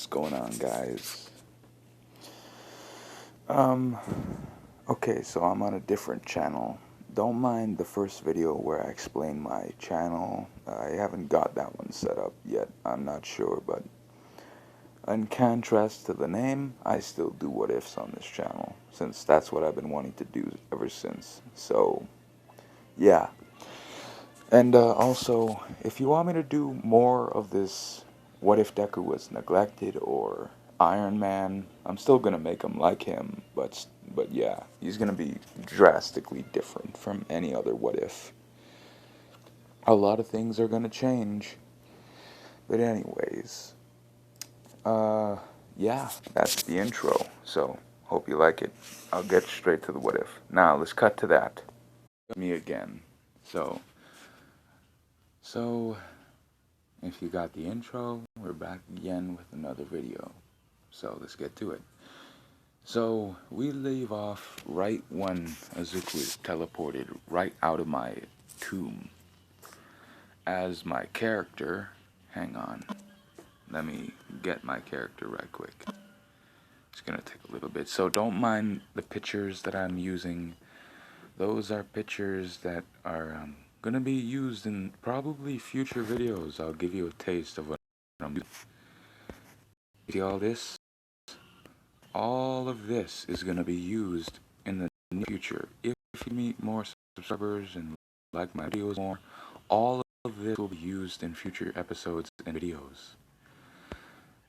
going on, guys? Okay, so I'm on a different channel. Don't mind the first video where I explain my channel. I haven't got that one set up yet. I'm not sure, but in contrast to the name, I still do what ifs on this channel, since that's what I've been wanting to do ever since. So, yeah. And also, if you want me to do more of this, what if Deku was neglected, or Iron Man, I'm still gonna make him like him, but yeah, he's gonna be drastically different from any other what if. A lot of things are gonna change, but anyways, uh, yeah, that's the intro. So hope you like it. I'll get straight to the what if. Now let's cut to that. Me again. So. So, if you got the intro, we're back again with another video. So, let's get to it. So, we leave off right when Azuku is teleported right out of my tomb. As my character, hang on, let me get my character right quick. It's gonna take a little bit, so don't mind the pictures that I'm using. Those are pictures that are gonna be used in probably future videos. I'll give you a taste of what I'm doing. See all this? All of this is gonna be used in the near future. If you meet more subscribers and like my videos more, all of this will be used in future episodes and videos.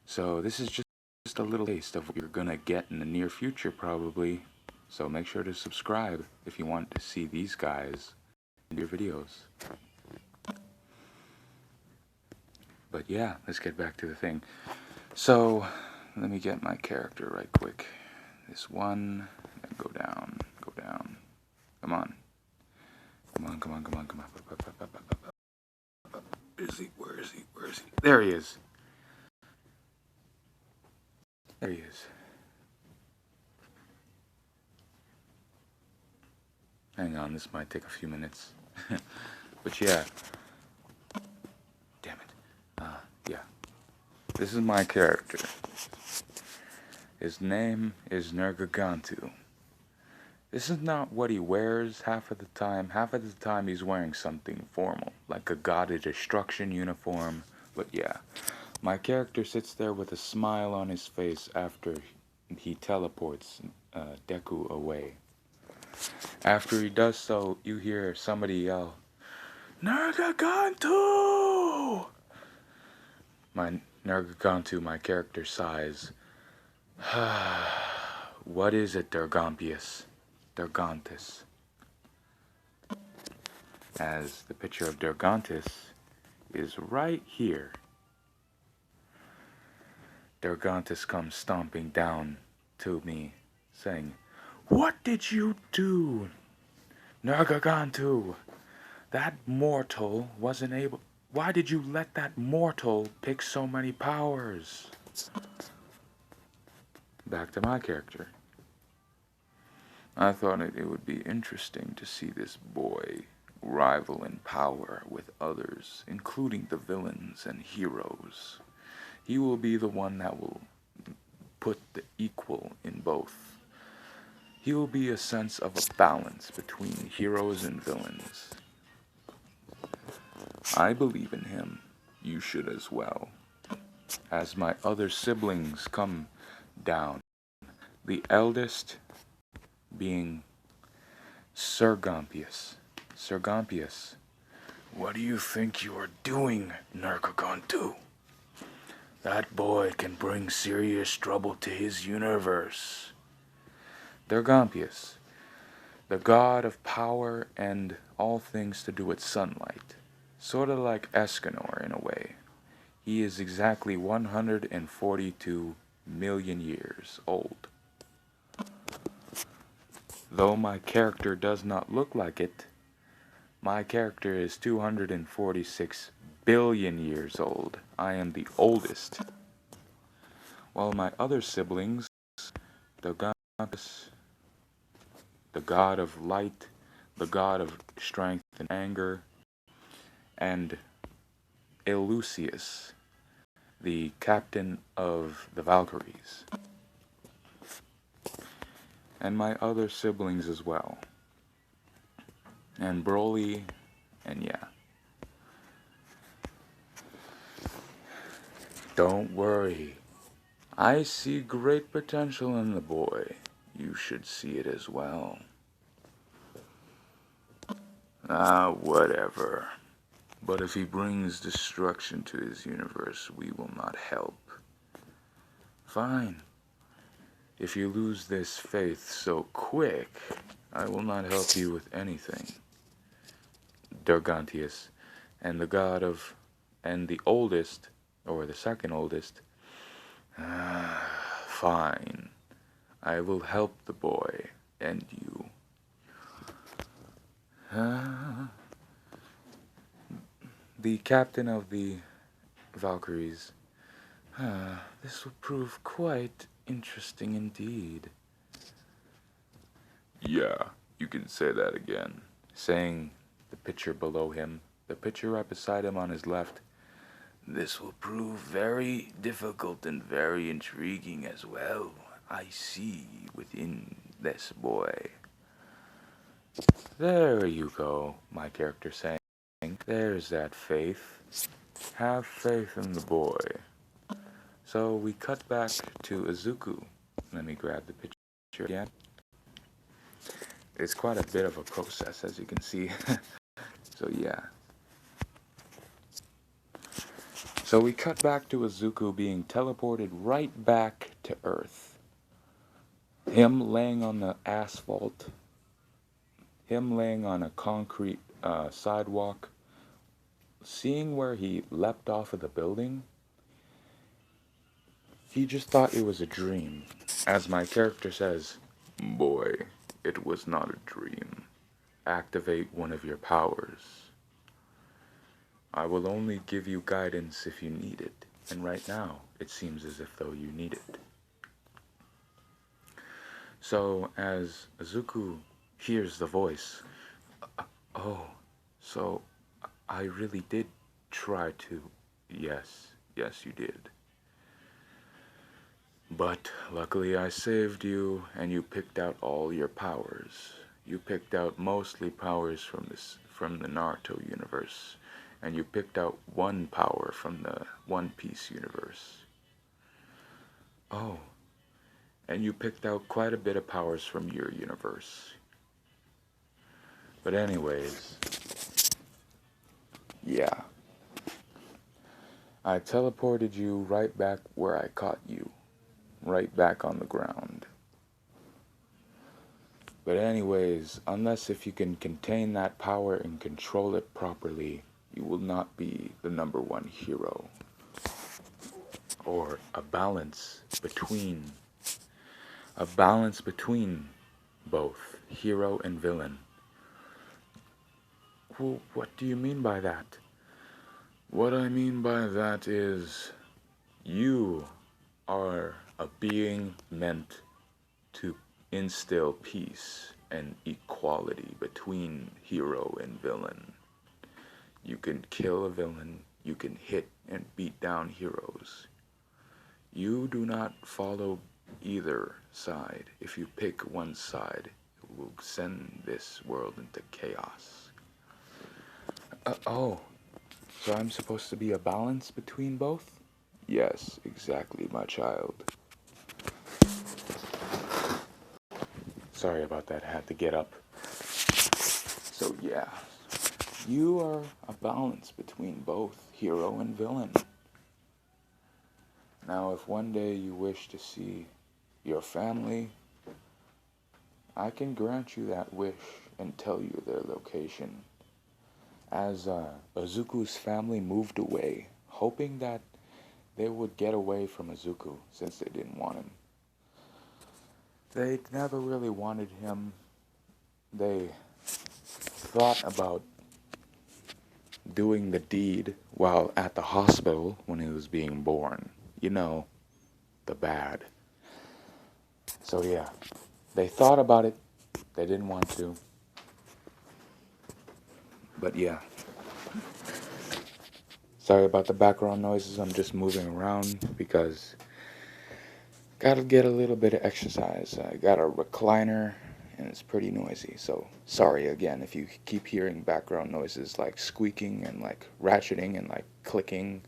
So this is just a little taste of what you're gonna get in the near future probably. So make sure to subscribe if you want to see these guys in your videos. But yeah, let's get back to the thing. So, let me get my character right quick. This one, then go down, go down. Come on. Come on, come on, come on, come on. Where is he? Where is he? Where is he? There he is. There he is. Hang on, this might take a few minutes. But yeah. Damn it. Yeah. This is my character. His name is Nergagantu. This is not what he wears half of the time. Half of the time he's wearing something formal, like a God of Destruction uniform. But yeah, my character sits there with a smile on his face after he teleports Deku away. After he does so, you hear somebody yell, Nergagantu! My Nergagantu, my character sighs. What is it, Dergampius? Dergantis. As the picture of Dergantis is right here. Dergantis comes stomping down to me, saying, "What did you do, Nergagantu? That mortal wasn't able... Why did you let that mortal pick so many powers?" Back to my character. I thought it would be interesting to see this boy rival in power with others, including the villains and heroes. He will be the one that will put the equal in both. He will be a sense of a balance between heroes and villains. I believe in him. You should as well. As my other siblings come down, the eldest being Sergampius. Sergampius, what do you think you are doing, Nergagantu? That boy can bring serious trouble to his universe. Dergampius, the god of power and all things to do with sunlight. Sort of like Escanor in a way. He is exactly 142 million years old. Though my character does not look like it, my character is 246 billion years old. I am the oldest. While my other siblings, Dergampius, the god of light, the god of strength and anger, and Eleusius, the captain of the Valkyries, and my other siblings as well, and Broly, and yeah. Don't worry, I see great potential in the boy. You should see it as well. Ah, whatever. But if he brings destruction to his universe, we will not help. Fine. If you lose this faith so quick, I will not help you with anything. Dergantius, and the god of, and the oldest, or the second oldest, fine. I will help the boy, and you. The captain of the Valkyries. This will prove quite interesting indeed. Yeah, you can say that again. Saying the picture below him, the picture right beside him on his left. This will prove very difficult and very intriguing as well. I see within this boy. There you go, my character saying. There's that faith. Have faith in the boy. So we cut back to Izuku. Let me grab the picture again. It's quite a bit of a process, as you can see. So yeah. So we cut back to Izuku being teleported right back to Earth. Him laying on the asphalt. Him laying on a concrete sidewalk. Seeing where he leapt off of the building. He just thought it was a dream. As my character says, boy, it was not a dream. Activate one of your powers. I will only give you guidance if you need it, and right now it seems as if though you need it. So as Izuku hears the voice, oh, so I really did try to, yes, you did. But luckily I saved you, and you picked out all your powers. You picked out mostly powers from the Naruto universe, and you picked out one power from the One Piece universe. Oh, and you picked out quite a bit of powers from your universe. But anyways, yeah. I teleported you right back where I caught you. Right back on the ground. But anyways, unless if you can contain that power and control it properly, you will not be the #1 hero. Or a balance between both hero and villain. Well, what do you mean by that? What I mean by that is you are a being meant to instill peace and equality between hero and villain. You can kill a villain, you can hit and beat down heroes. You do not follow either side. If you pick one side, it will send this world into chaos. Oh, so I'm supposed to be a balance between both? Yes, exactly, my child. Sorry about that, I had to get up. So yeah, you are a balance between both hero and villain. Now, if one day you wish to see your family, I can grant you that wish and tell you their location. As Izuku's family moved away, hoping that they would get away from Izuku since they didn't want him. They never really wanted him. They thought about doing the deed while at the hospital when he was being born. You know, the bad. So yeah, they thought about it. They didn't want to. But yeah. Sorry about the background noises, I'm just moving around because gotta get a little bit of exercise. I got a recliner and it's pretty noisy, so sorry again if you keep hearing background noises like squeaking and like ratcheting and like clicking.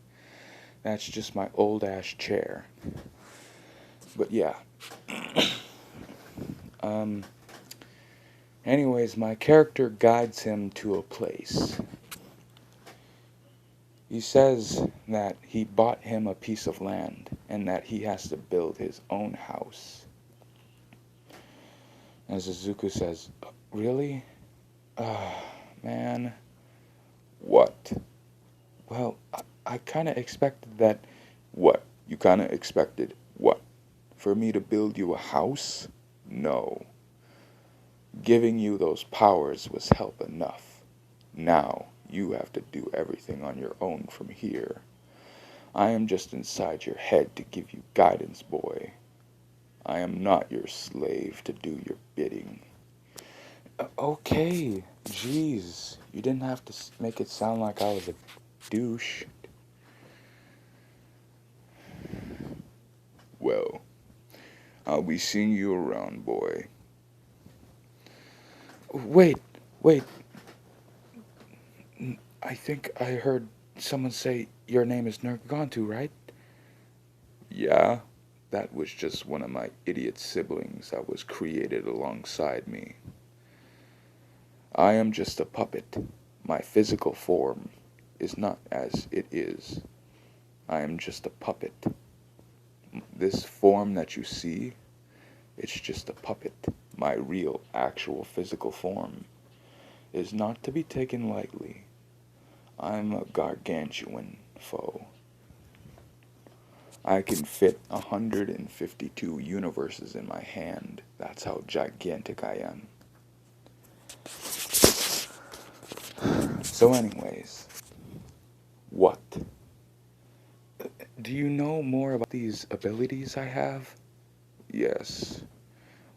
That's just my old ass chair. But yeah. Anyways, my character guides him to a place. He says that he bought him a piece of land and that he has to build his own house. And Suzuku says, really? Man. What? Well, I kind of expected that. What? You kind of expected what? For me to build you a house? No. Giving you those powers was help enough. Now, you have to do everything on your own from here. I am just inside your head to give you guidance, boy. I am not your slave to do your bidding. Okay, jeez. You didn't have to make it sound like I was a douche. Well, I'll be seeing you around, boy. Wait, wait. I think I heard someone say your name is Nergantu, right? Yeah, that was just one of my idiot siblings that was created alongside me. I am just a puppet. My physical form is not as it is. I am just a puppet. This form that you see, it's just a puppet. My real, actual physical form is not to be taken lightly. I'm a gargantuan foe. I can fit 152 universes in my hand. That's how gigantic I am. So anyways, what? Do you know more about these abilities I have? Yes.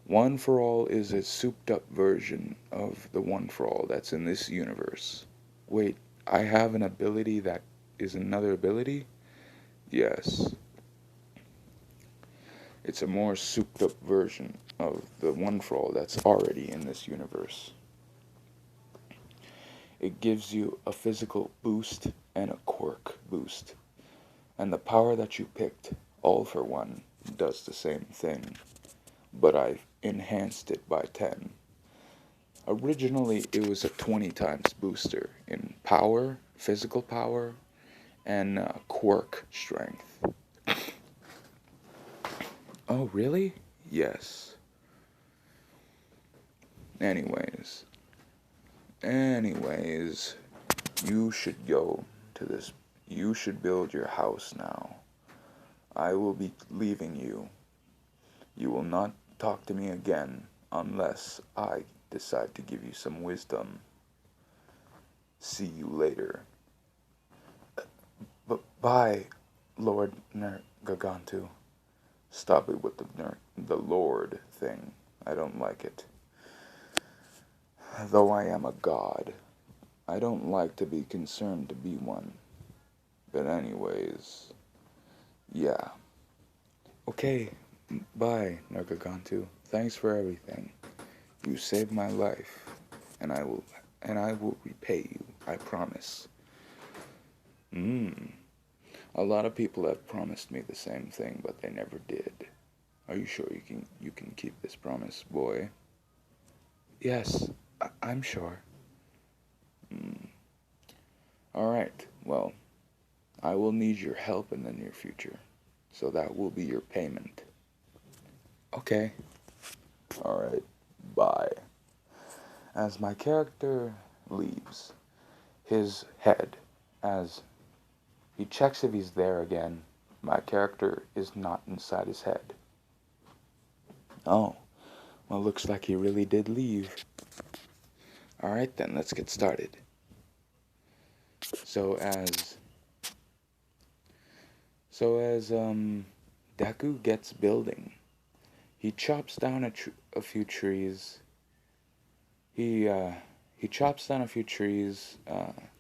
One for All is a souped up version of the One for All that's in this universe. Wait, I have an ability that is another ability? Yes. It's a more souped up version of the One for All that's already in this universe. It gives you a physical boost and a quirk boost. And the power that you picked, All for One, does the same thing. But I've enhanced it by 10. Originally, it was a 20 times booster in power, physical power, and quirk strength. Oh, really? Yes. Anyways, you should go to this. You should build your house now. I will be leaving you. You will not talk to me again unless I decide to give you some wisdom. See you later. But bye, Lord Gagantu. Stop it with the Lord thing. I don't like it. Though I am a god, I don't like to be concerned to be one. But anyways, yeah. Okay, bye, Nargagantu. Thanks for everything. You saved my life, and I will repay you. I promise. A lot of people have promised me the same thing, but they never did. Are you sure you can keep this promise, boy? Yes, I'm sure. All right. Well, I will need your help in the near future, so that will be your payment. Okay. All right. Bye. As my character leaves his head, as he checks if he's there again, my character is not inside his head. Oh, well, looks like he really did leave. Alright then, let's get started. So as Deku gets building, he chops down a few trees. He chops down a few trees,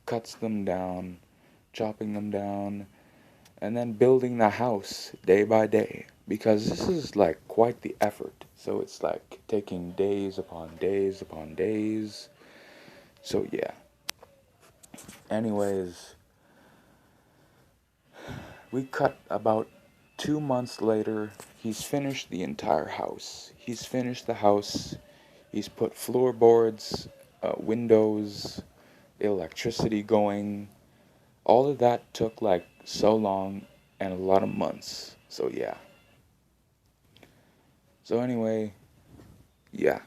cuts them down, chopping them down, and then building the house day by day. Because this is like quite the effort. So it's like taking days upon days upon days. So yeah. Anyways, we cut about 2 months later. He's finished the entire house. He's finished the house. He's put floorboards, windows, electricity going. All of that took like so long and a lot of months. So yeah. So anyway, yeah.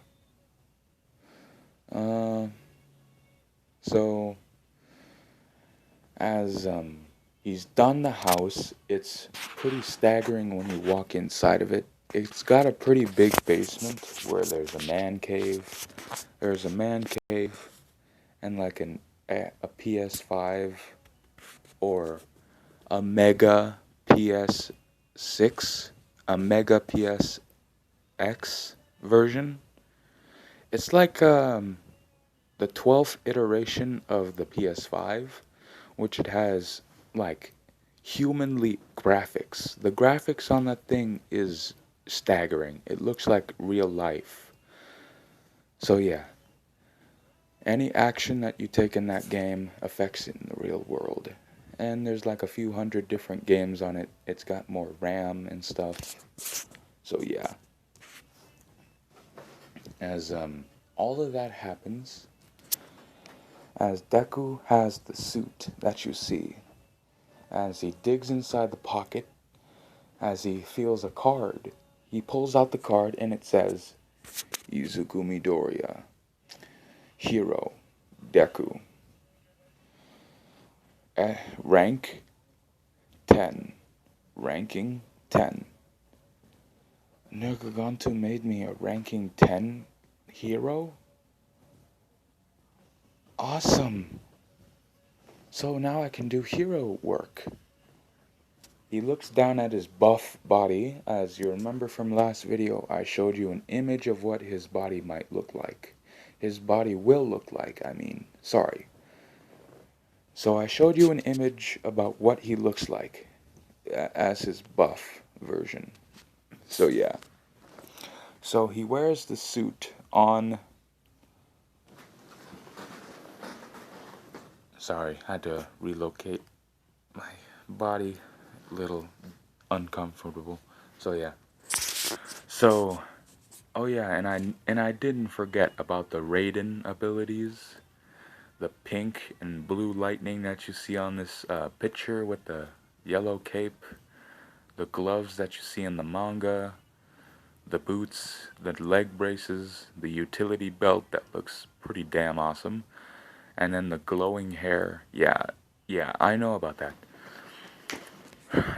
Uh, so as he's done the house, it's pretty staggering when you walk inside of it. It's got a pretty big basement where there's a man cave. There's a man cave and like a PS5 or a Mega PS6, a Mega PSX version. It's like the 12th iteration of the PS5, which it has like humanly graphics. The graphics on that thing is staggering. It looks like real life. So yeah, any action that you take in that game affects it in the real world. And there's like a few hundred different games on it. It's got more RAM and stuff. So yeah, as all of that happens, as Deku has the suit that you see, as he digs inside the pocket, as he feels a card, he pulls out the card and it says, Izuku Midoriya, Hero, Deku, rank 10, ranking 10. Nergagantu made me a ranking 10 hero? Awesome! So now I can do hero work. He looks down at his buff body. As you remember from last video, I showed you an image of what his body might look like. His body will look like, sorry. So I showed you an image about what he looks like as his buff version. So yeah. So he wears the suit on... Sorry, I had to relocate my body. A little uncomfortable. So yeah. So, oh yeah, and I didn't forget about the Raiden abilities. The pink and blue lightning that you see on this picture with the yellow cape, the gloves that you see in the manga, the boots, the leg braces, the utility belt that looks pretty damn awesome, and then the glowing hair. Yeah, I know about that.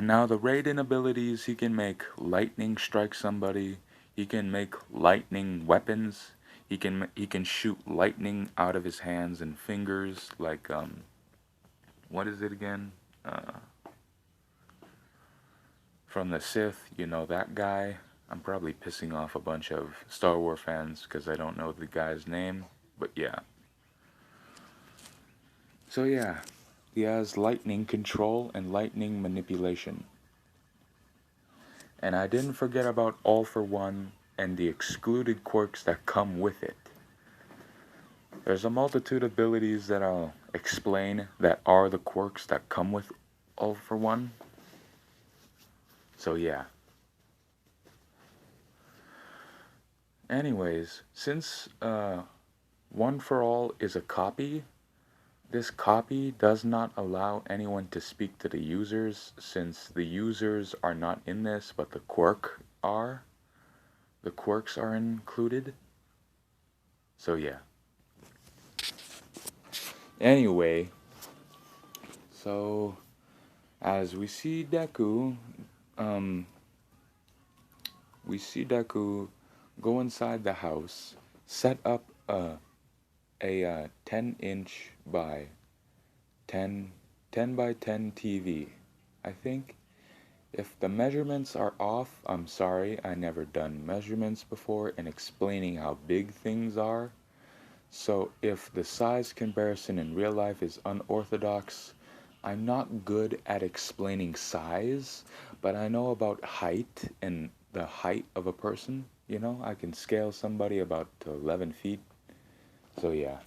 Now the Raiden abilities, he can make lightning strike somebody, he can make lightning weapons, he can shoot lightning out of his hands and fingers, like what is it again? From the Sith, you know that guy. I'm probably pissing off a bunch of Star Wars fans because I don't know the guy's name, but yeah. So yeah, he has lightning control and lightning manipulation. And I didn't forget about All for One and the excluded quirks that come with it. There's a multitude of abilities that I'll explain that are the quirks that come with All for One. So yeah. Anyways, since One for All is a copy, this copy does not allow anyone to speak to the users, since the users are not in this, but the quirk are. The quirks are included. So yeah. Anyway, so as we see Deku go inside the house, set up a 10-inch by 10 by 10 TV. I think if the measurements are off, I'm sorry, I never done measurements before and explaining how big things are. So if the size comparison in real life is unorthodox, I'm not good at explaining size, but I know about height and the height of a person. You know, I can scale somebody about to 11 feet. So yeah.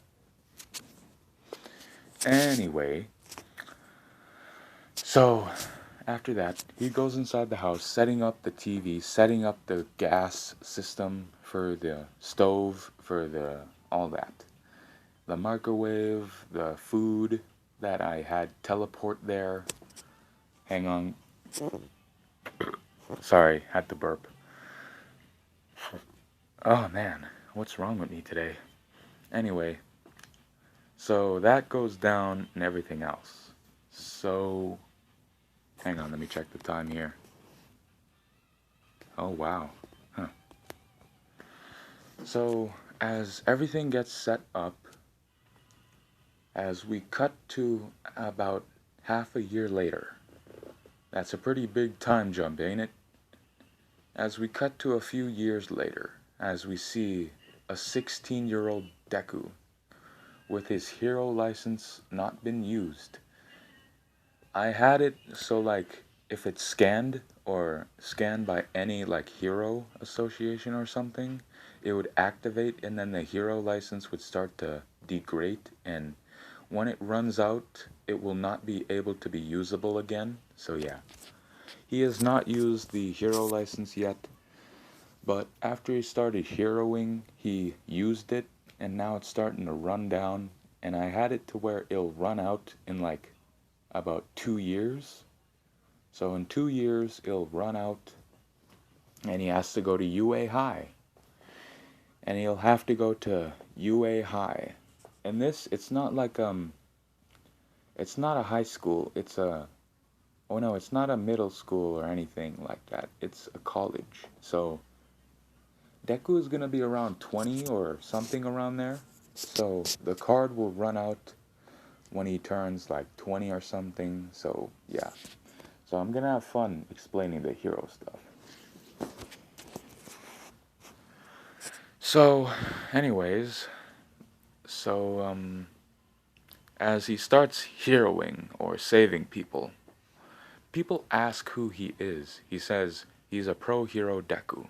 Anyway, so after that, he goes inside the house, setting up the TV, setting up the gas system for the stove, for the all that. The microwave, the food that I had teleport there. Hang on. Sorry, had to burp. Oh man, what's wrong with me today? Anyway, so that goes down and everything else. So, hang on, let me check the time here. Oh wow. Huh. So, as everything gets set up, as we cut to about half a year later, that's a pretty big time jump, ain't it? As we cut to a few years later, as we see a 16-year-old Deku with his hero license not been used. I had it so like if it's scanned or scanned by any like hero association or something, it would activate and then the hero license would start to degrade, and when it runs out it will not be able to be usable again. So yeah. He has not used the hero license yet, but after he started heroing, he used it, and now it's starting to run down, and I had it to where it'll run out in like about 2 years. So in 2 years, it'll run out, and he has to go to UA High. And he'll have to go to UA High. And this, it's not like, it's not a high school, it's a, oh no, it's not a middle school or anything like that. It's a college. So Deku is going to be around 20 or something around there. So the card will run out when he turns like 20 or something. So yeah. So I'm going to have fun explaining the hero stuff. So anyways, so as he starts heroing or saving people, people ask who he is. He says he's a pro hero Deku,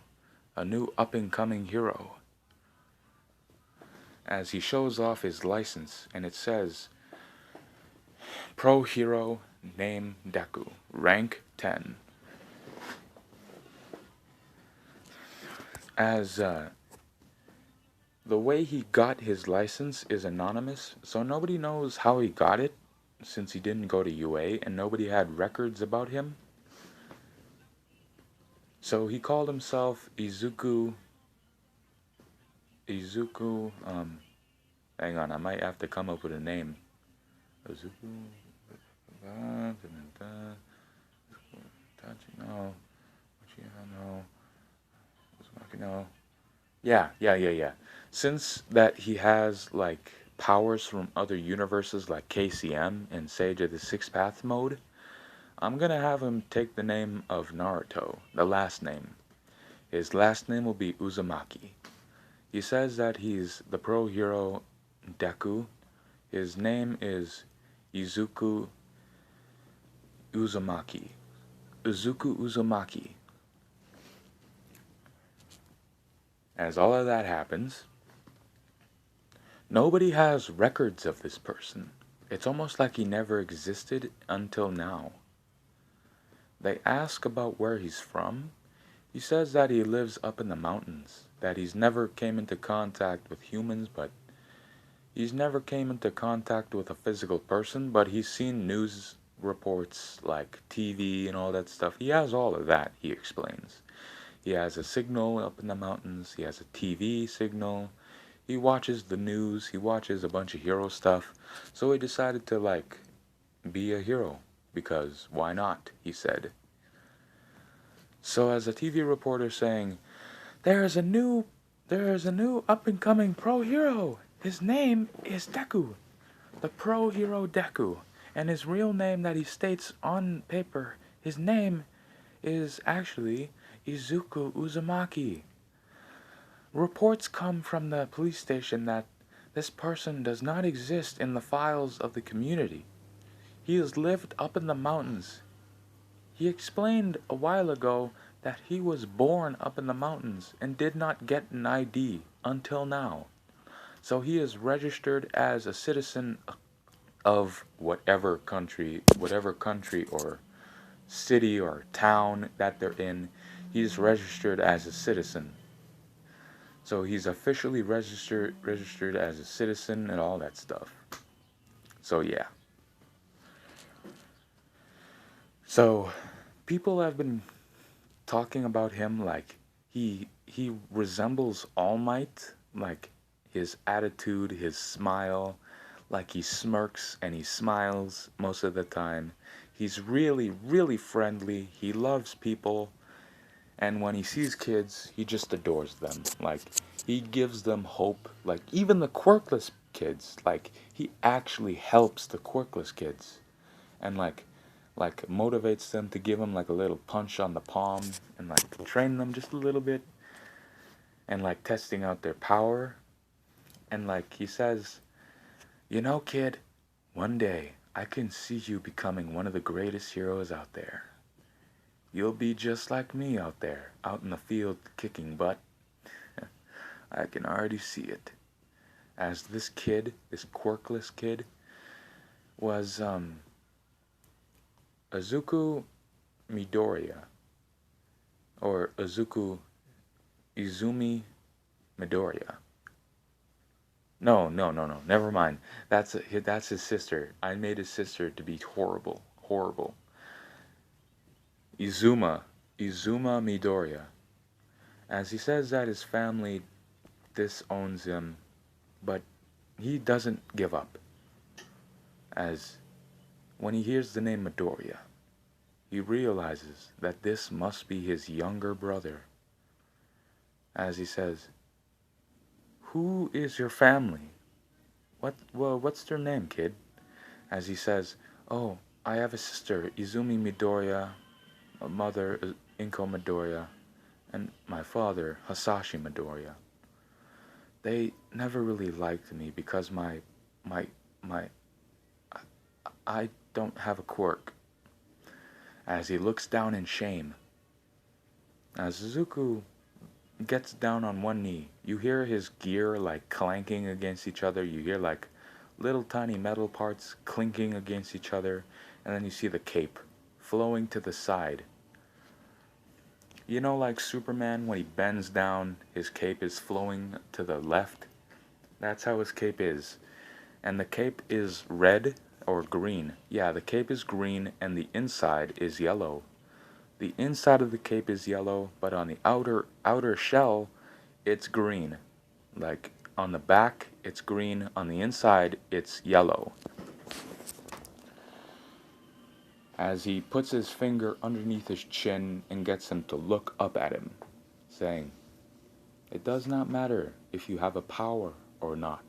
a new up-and-coming hero. As he shows off his license, and it says Pro Hero, name Deku, rank 10. As the way he got his license is anonymous, so nobody knows how he got it, since he didn't go to UA and nobody had records about him. So he called himself Izuku, hang on, I might have to come up with a name. Izuku, no. Yeah. Since that he has like powers from other universes like KCM and Sage of the Sixth Path mode, I'm gonna have him take the name of Naruto, the last name. His last name will be Uzumaki. He says that he's the pro hero Deku. His name is Izuku Uzumaki. Izuku Uzumaki. As all of that happens, nobody has records of this person. It's almost like he never existed until now. They ask about where he's from. He says that he lives up in the mountains, that he's never came into contact with humans, but he's never came into contact with a physical person, but he's seen news reports like TV and all that stuff. He has all of that, he explains. He has a signal up in the mountains, he has a TV signal, he watches the news, he watches a bunch of hero stuff, so he decided to like be a hero, because why not, he said. So as a TV reporter saying, there is a new up-and-coming pro hero. His name is Deku, the pro hero Deku, and his real name that he states on paper, his name is actually Izuku Uzumaki. Reports come from the police station that this person does not exist in the files of the community. He has lived up in the mountains. He explained a while ago that he was born up in the mountains and did not get an ID until now. So he is registered as a citizen of whatever country or city or town that they're in. He's registered as a citizen. So he's officially registered as a citizen and all that stuff. So yeah. So people have been talking about him like he resembles All Might, like his attitude, his smile, like he smirks and he smiles most of the time. He's really, really friendly. He loves people. And when he sees kids, he just adores them. Like, he gives them hope. Like, even the quirkless kids, like, he actually helps the quirkless kids. And, like motivates them to give them, like, a little punch on the palm. And, like, train them just a little bit. And, like, testing out their power. And, like, he says, you know, kid, one day I can see you becoming one of the greatest heroes out there. You'll be just like me out there, out in the field kicking butt. I can already see it. As this kid, this quirkless kid, was Izuku Midoriya, or Izumi Midoriya. No, never mind. That's his sister. I made his sister to be horrible, horrible. Izuma Midoriya. As he says that his family disowns him, but he doesn't give up. As when he hears the name Midoriya, he realizes that this must be his younger brother. As he says, who is your family? What's their name, kid? As he says, oh, I have a sister, Izumi Midoriya, a mother, Inko Midoriya, and my father, Hasashi Midoriya. They never really liked me because my I don't have a quirk. As he looks down in shame. As Suzuku gets down on one knee, you hear his gear like clanking against each other. You hear like little tiny metal parts clinking against each other, and then you see the cape flowing to the side. You know, like Superman, when he bends down, his cape is flowing to the left? That's how his cape is. And the cape is red or green. Yeah, the cape is green and the inside is yellow. The inside of the cape is yellow, but on the outer shell, it's green. Like on the back, it's green. On the inside, it's yellow. As he puts his finger underneath his chin and gets him to look up at him, saying, it does not matter if you have a power or not.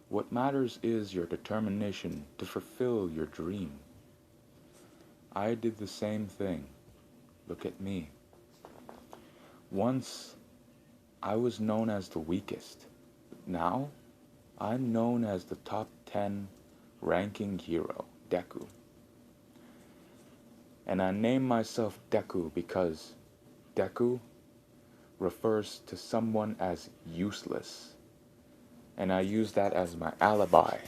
What matters is your determination to fulfill your dream. I did the same thing. Look at me. Once, I was known as the weakest. Now, I'm known as the top 10 ranking hero, Deku. And I name myself Deku because Deku refers to someone as useless. And I use that as my alibi.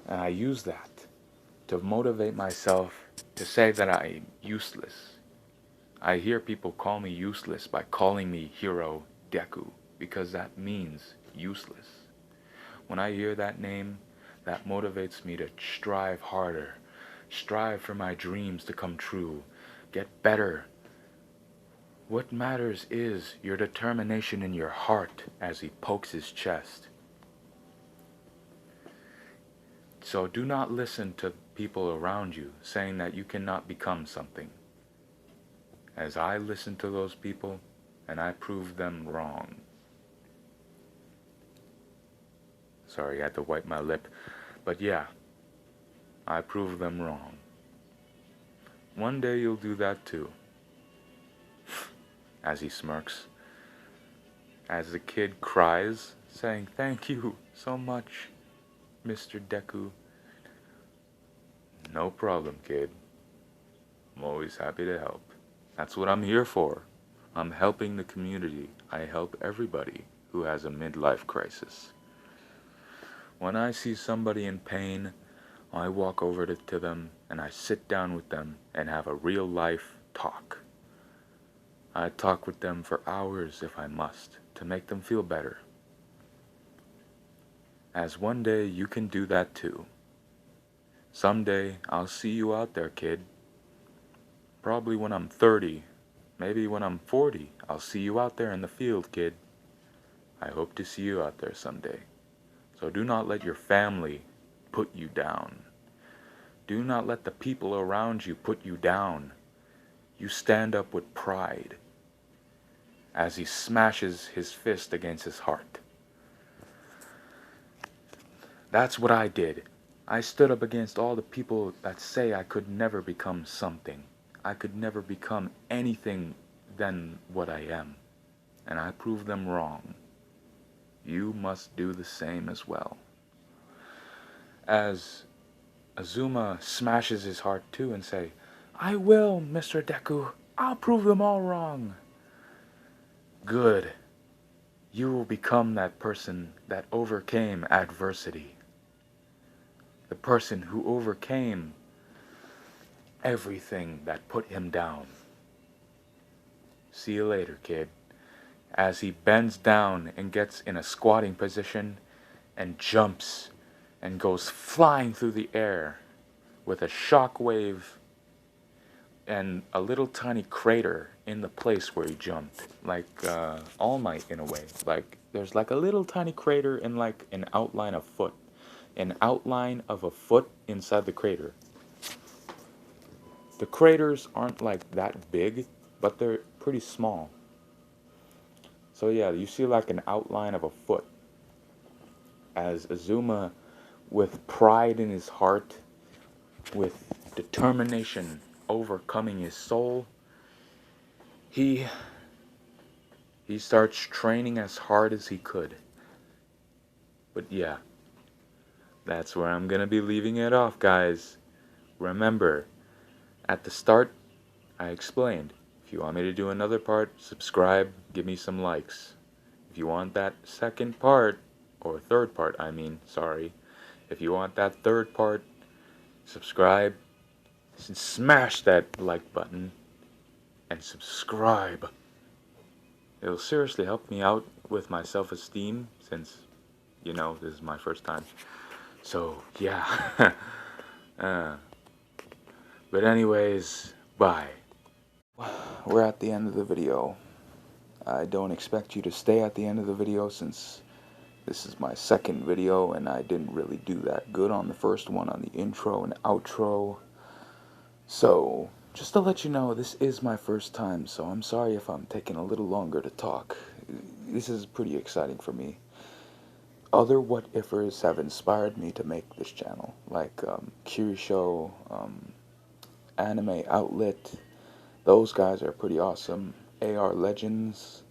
And I use that to motivate myself to say that I am useless. I hear people call me useless by calling me Hero Deku because that means useless. When I hear that name, that motivates me to strive harder, strive for my dreams to come true, get better. What matters is your determination in your heart, as he pokes his chest. So do not listen to people around you saying that you cannot become something. As I listen to those people, and I prove them wrong. Sorry, I had to wipe my lip. But yeah, I prove them wrong. One day you'll do that too. As he smirks. As the kid cries, saying, thank you so much, Mr. Deku. No problem, kid. I'm always happy to help. That's what I'm here for. I'm helping the community. I help everybody who has a midlife crisis. When I see somebody in pain, I walk over to them and I sit down with them and have a real life talk. I talk with them for hours if I must to make them feel better. As one day you can do that too. Someday I'll see you out there, kid. Probably when I'm 30, maybe when I'm 40, I'll see you out there in the field, kid. I hope to see you out there someday. So do not let your family put you down. Do not let the people around you put you down. You stand up with pride as he smashes his fist against his heart. That's what I did. I stood up against all the people that say I could never become something. I could never become anything than what I am. And I proved them wrong. You must do the same as well. As Azuma smashes his heart too and say, I will, Mr. Deku. I'll prove them all wrong. Good. You will become that person that overcame adversity. The person who overcame everything that put him down. See you later, kid. As he bends down and gets in a squatting position and jumps and goes flying through the air with a shockwave and a little tiny crater in the place where he jumped, like All Might in a way. Like there's like a little tiny crater in like an outline of a foot inside the crater. The craters aren't like that big, but they're pretty small. So yeah, you see like an outline of a foot. As Azuma, with pride in his heart, with determination overcoming his soul, he starts training as hard as he could. But yeah, that's where I'm gonna be leaving it off, guys. Remember, at the start, I explained, if you want me to do another part, subscribe, give me some likes. If you want that second part, or third part, I mean, sorry. If you want that third part, subscribe, smash that like button, and subscribe. It'll seriously help me out with my self-esteem, since, you know, this is my first time. So, yeah. But anyways, bye. We're at the end of the video. I don't expect you to stay at the end of the video since this is my second video and I didn't really do that good on the first one on the intro and outro. So, just to let you know, this is my first time, so I'm sorry if I'm taking a little longer to talk. This is pretty exciting for me. Other what-ifers have inspired me to make this channel, like Kirisho, Anime Outlet. Those guys are pretty awesome. AR Legends,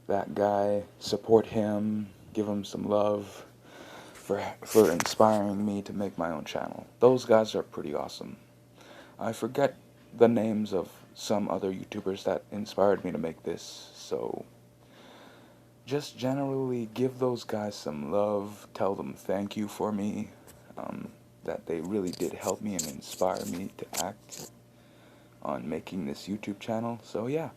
that guy, support him, give him some love for inspiring me to make my own channel. Those guys are pretty awesome. I forget the names of some other YouTubers that inspired me to make this, so just generally give those guys some love, tell them thank you for me, that they really did help me and inspire me to act on making this YouTube channel. So yeah.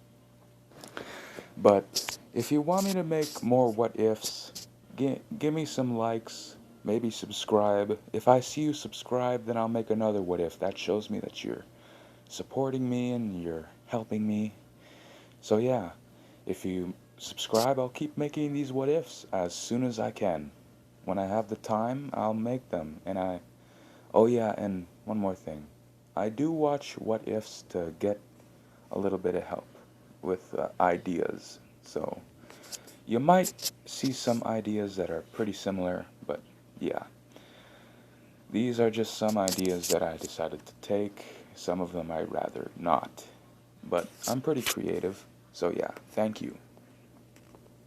But if you want me to make more what ifs, give me some likes, maybe subscribe. If I see you subscribe, then I'll make another what if. That shows me that you're supporting me and you're helping me. So yeah, if you subscribe, I'll keep making these what ifs as soon as I can. When I have the time, I'll make them. And oh yeah, and one more thing. I do watch what ifs to get a little bit of help with ideas. So you might see some ideas that are pretty similar, but yeah. These are just some ideas that I decided to take. Some of them I'd rather not. But I'm pretty creative. So yeah, thank you.